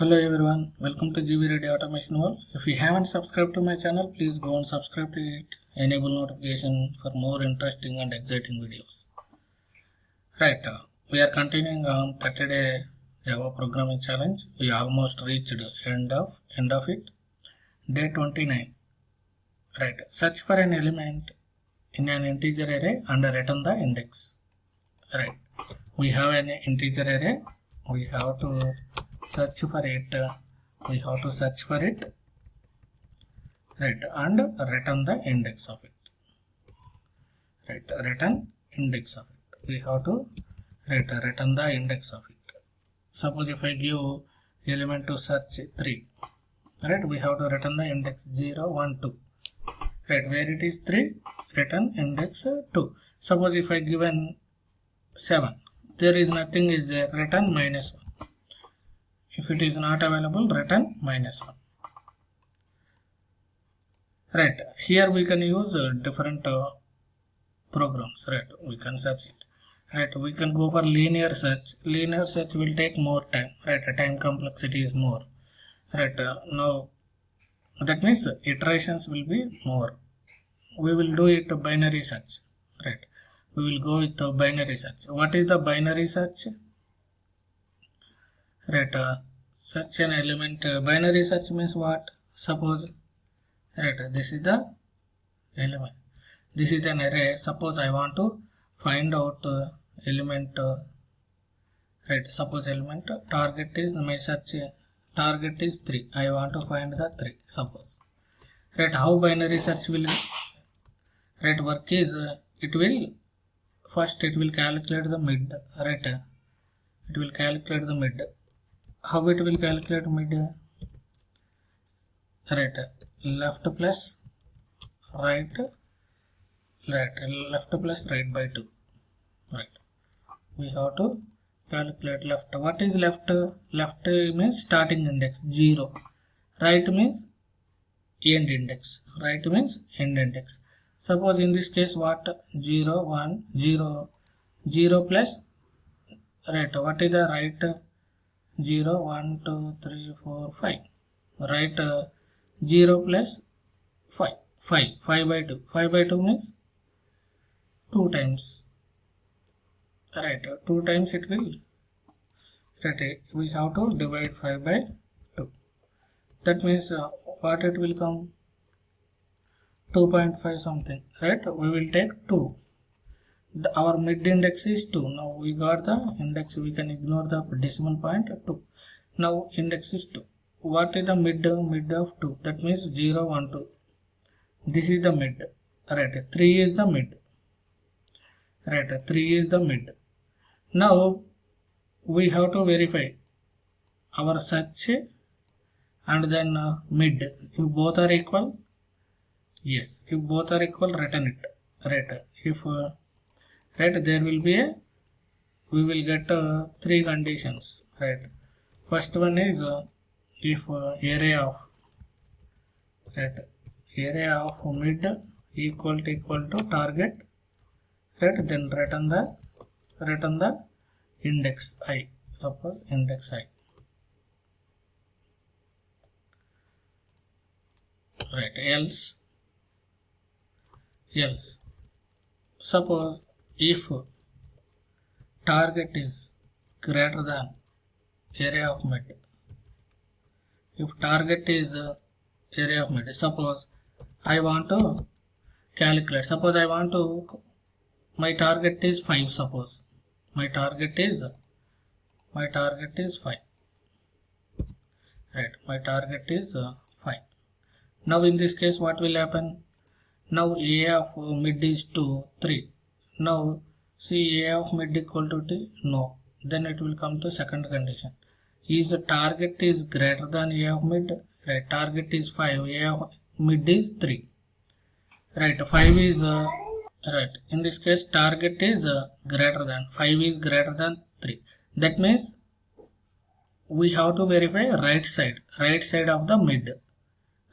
Hello everyone, welcome to GB Ready Automation World. If you haven't subscribed to my channel, please go and subscribe to it. Enable notification for more interesting and exciting videos. Right, we are continuing on 30-day Java programming challenge. We almost reached end of it. Day 29. Right, search for an element in an integer array and return the index. Right, we have an integer array. We have to search for it. Right, and return the index of it. Right, return index of it. We have to return the index of it. Suppose if I give element to search 3, right, we have to return the index 0, 1, 2. Right, where it is 3, return index 2. Suppose if I given 7, there is nothing is there, return -1. If it is not available, return -1. Right, here we can use different programs. Right, we can search it. Right, we can go for linear search. Linear search will take more time. Right, time complexity is more. Right, now that means iterations will be more. We will do it binary search. Right, we will go with the binary search. What is the binary search? Right, search an element. Binary search means what? Suppose, right, this is the element. This is an array. Suppose I want to find out element. Right, suppose element target is my search. Target is 3. I want to find the 3. Suppose. Right, how binary search will work is it will first calculate the mid. Right, it will calculate the mid. How it will calculate mid? Right, left plus right, left plus right by 2. Right, we have to calculate left. What is left? Left means starting index 0. Right means end index. Right means end index. Suppose in this case what? 0, 1, 0, 0 plus right. What is the right? 0, 1, 2, 3, 4, 5. Right, 0 plus 5. 5 by 2. 5 by 2 means 2 times. Right, 2 times it will. Right, we have to divide 5 by 2. That means what it will come? 2.5 something. Right, we will take 2. Our mid index is 2. Now we got the index. We can ignore the decimal point 2. Now index is 2. What is the mid of 2? That means 0, 1, 2. This is the mid. Right, 3 is the mid. Right, 3 is the mid. Now we have to verify our search and then mid. If both are equal, yes. If both are equal, return it. Right, if right, there will be we will get 3 conditions. Right, first one is if area of mid equal to target, right, then return the index I. Suppose index I. Right, else suppose if target is greater than area of mid. If target is area of mid, suppose I want to calculate. Suppose I want to, my target is 5. Suppose my target is 5. Right, my target is 5. Now in this case what will happen? Now A of mid is 2, 3. Now see A of mid equal to T? No. Then it will come to second condition. Is the target is greater than A of mid? Right, target is 5. A of mid is 3. Right, 5 is right. In this case target is greater than 5 is greater than 3. That means we have to verify right side of the mid.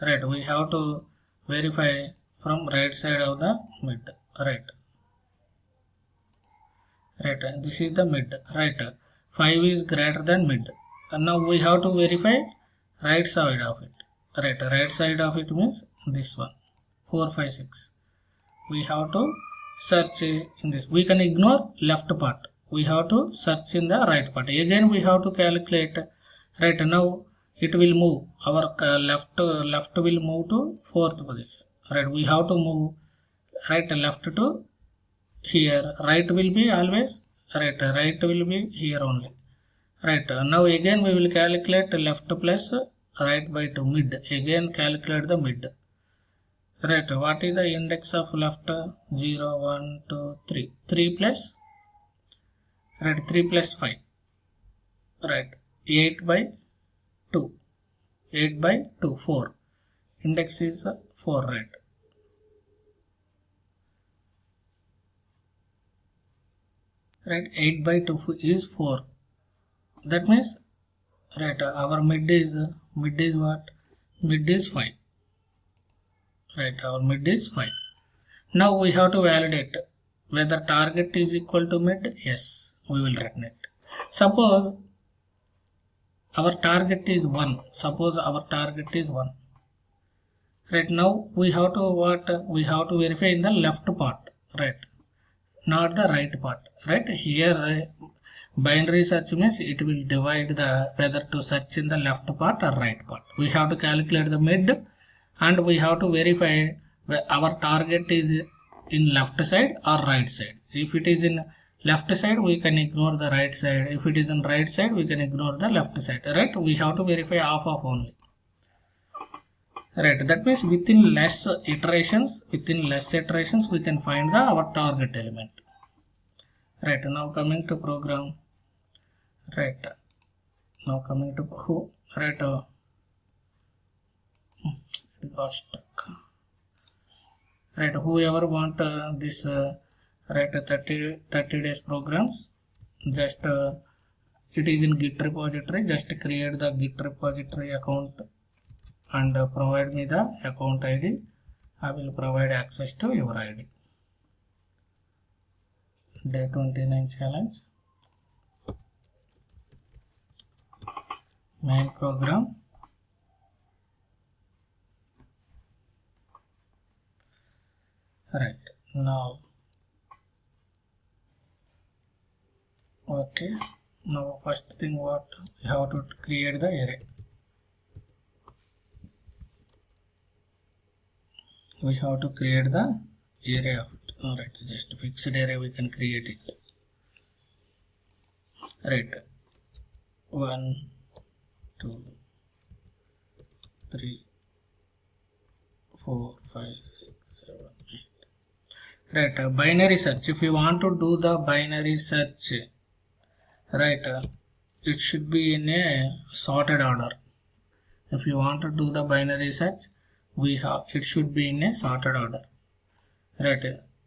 Right, we have to verify from right side of the mid. Right, this is the mid. Right, 5 is greater than mid. And now we have to verify right side of it. Right side of it means this one, 4, 5, 6. We have to search in this. We can ignore left part. We have to search in the right part. Again we have to calculate. Right now it will move. Our left will move to 4th position. Right, we have to move left to here. Right will be always right will be here only. Right, now again we will calculate left plus right by 2 mid. Again calculate the mid. Right, what is the index of left? 0, 1, 2, 3. 3 plus 3 plus 5. Right, 8 by 2. 8 by 2, 4. Index is 4, right. Right, 8 by 2 is 4. That means, right, our mid is what? Mid is 5. Right, our mid is 5. Now we have to validate whether target is equal to mid. Yes, we will return it. Suppose our target is 1. Suppose our target is 1. Right, now we have to what? We have to verify in the left part. Right, not the right part. Right, here binary search means it will divide the whether to search in the left part or right part. We have to calculate the mid and we have to verify our target is in left side or right side. If it is in left side, we can ignore the right side. If it is in right side, we can ignore the left side. Right, we have to verify half of only. Right, that means within less iterations, we can find our target element. Right, now coming to program. Right, now coming to who? Right, it got stuck. Right, whoever want this right 30 days programs, just it is in Git repository. Just create the Git repository account and provide me the account ID. I will provide access to your ID. Day 29 challenge. Main program. Right, now okay, now first thing what we have to create the array. We have to create the array of it. Alright, just fixed array we can create it. Right, 1, 2, 3, 4, 5, 6, 7, 8. Right, binary search. If you want to do the binary search, right, it should be in a sorted order. If you want to do the binary search, it should be in a sorted order. Right,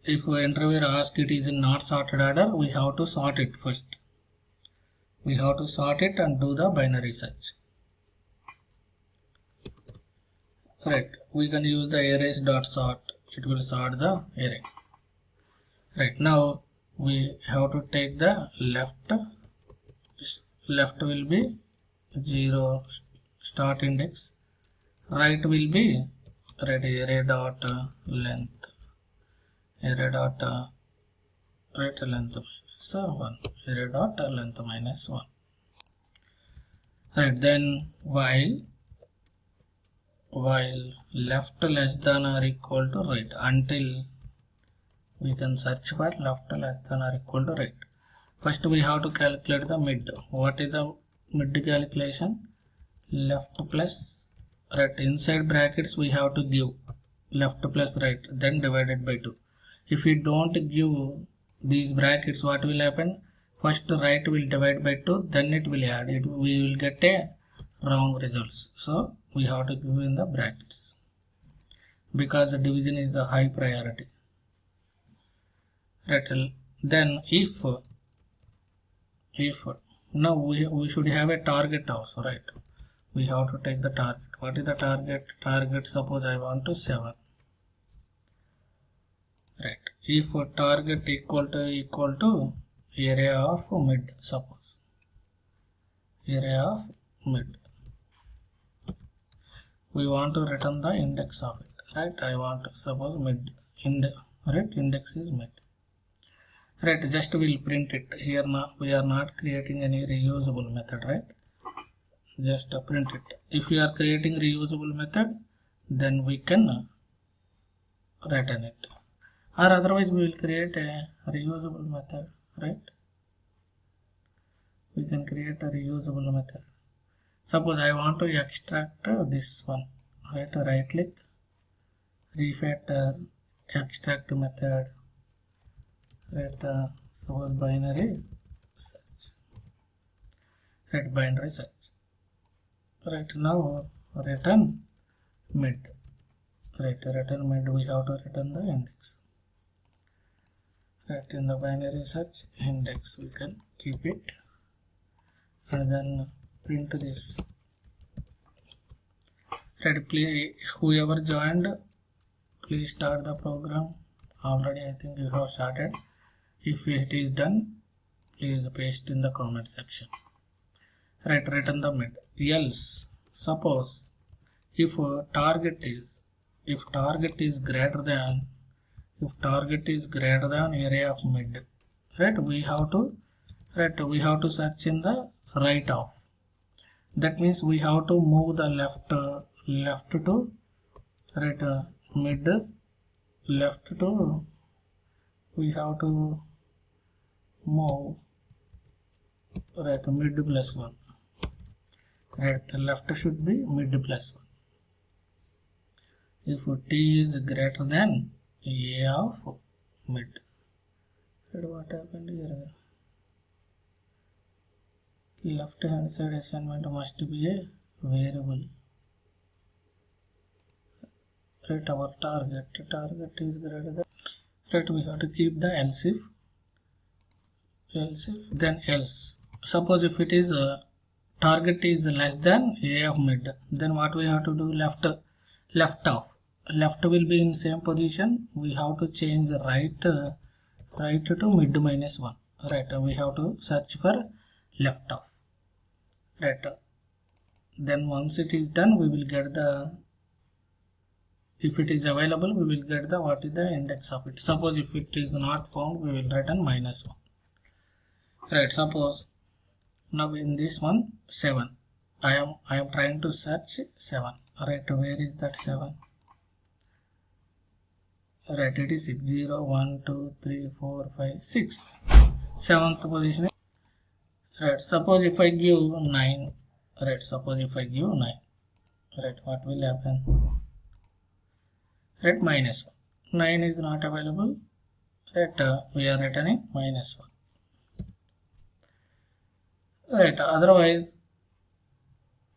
if interviewer asks it is in not sorted order, we have to sort it first. We have to sort it and do the binary search. Right, we can use the arrays.sort. It will sort the array. Right, now we have to take the left. Left will be 0 start index. Right will be array dot length. Array dot right length minus 1. Array dot length minus 1. Right, then while left less than or equal to right, until we can search for left less than or equal to right. First we have to calculate the mid. What is the mid calculation? Left plus right, inside brackets we have to give left plus right, then divided by 2. If we don't give these brackets, what will happen? First right will divide by 2, then it will add it. We will get a wrong results. So we have to give in the brackets because the division is a high priority. Right, then if now we should have a target also. Right, we have to take the target. What is the target? Target, suppose I want to 7. Right, if target equal to area of mid, suppose array of mid. We want to return the index of it, right? I want to suppose mid right, index is mid, right? Just we'll print it here. Now we are not creating any reusable method, right? Just print it. If we are creating reusable method, then we can return it, or otherwise we will create a reusable method, right? We can create a reusable method. Suppose I want to extract this one, right? Right click, refactor, extract method, right? Suppose binary search, right? Binary search, right? Now return mid, right? Return mid, we have to return the index, right? In the binary search index we can keep it, and then print this, right? Please, whoever joined, please start the program. Already I think you have started. If it is done, please paste in the comment section, right? Return the mid. Else, suppose if target is greater than array of mid, right? We have to search in the right of. That means we have to move the left to right, mid, left to, we have to move right, mid plus 1, right? Left should be mid plus 1 if t is greater than a of mid. Right, what happened here? Left hand side assignment must be a variable, right? Our target is greater than, right? We have to keep the else if then else. Suppose if it is target is less than a of mid, then what we have to do? Left will be in same position. We have to change right to mid minus 1, right? We have to search for left of, right? Then once it is done, we will get the, if it is available, we will get the what is the index of it. Suppose if it is not found, we will return minus 1, right? Suppose now in this one 7, I am trying to search 7, right? Where is that 7? Right, it is 6, 0, 1, 2, 3, 4, 5, 6, 7th position, right? Suppose if I give 9, right? Suppose if I give 9, right? What will happen? Right, minus 1. 9 is not available, right? We are returning minus 1, right? Otherwise,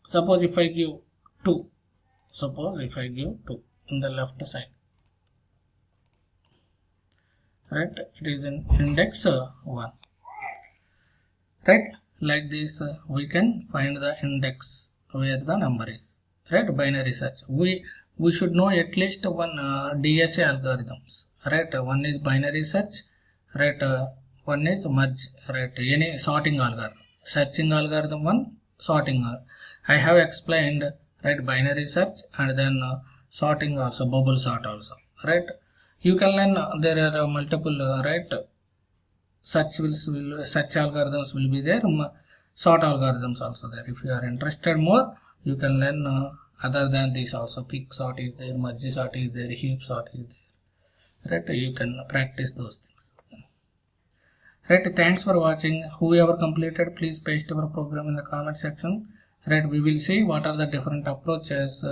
suppose if I give 2, in the left side, right? It is in index 1, right? Like this we can find the index where the number is, right? Binary search, we should know at least one DSA algorithms, right? One is binary search, right? One is merge, right? Any sorting algorithm, searching algorithm, one sorting. I have explained, right? Binary search and then sorting also, bubble sort also, right? You can learn, there are multiple right? Search algorithms will be there, sort algorithms also there. If you are interested more, you can learn other than this also. Quick sort is there, merge sort is there, heap sort is there, right? You can practice those things, right? Thanks for watching. Whoever completed, please paste your program in the comment section, right? We will see what are the different approaches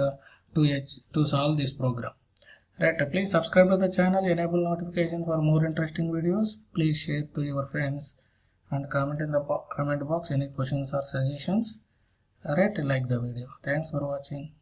to solve this program, right? Please subscribe to the channel, enable notification for more interesting videos. Please share to your friends and comment in the comment box any questions or suggestions, right? Like the video. Thanks for watching.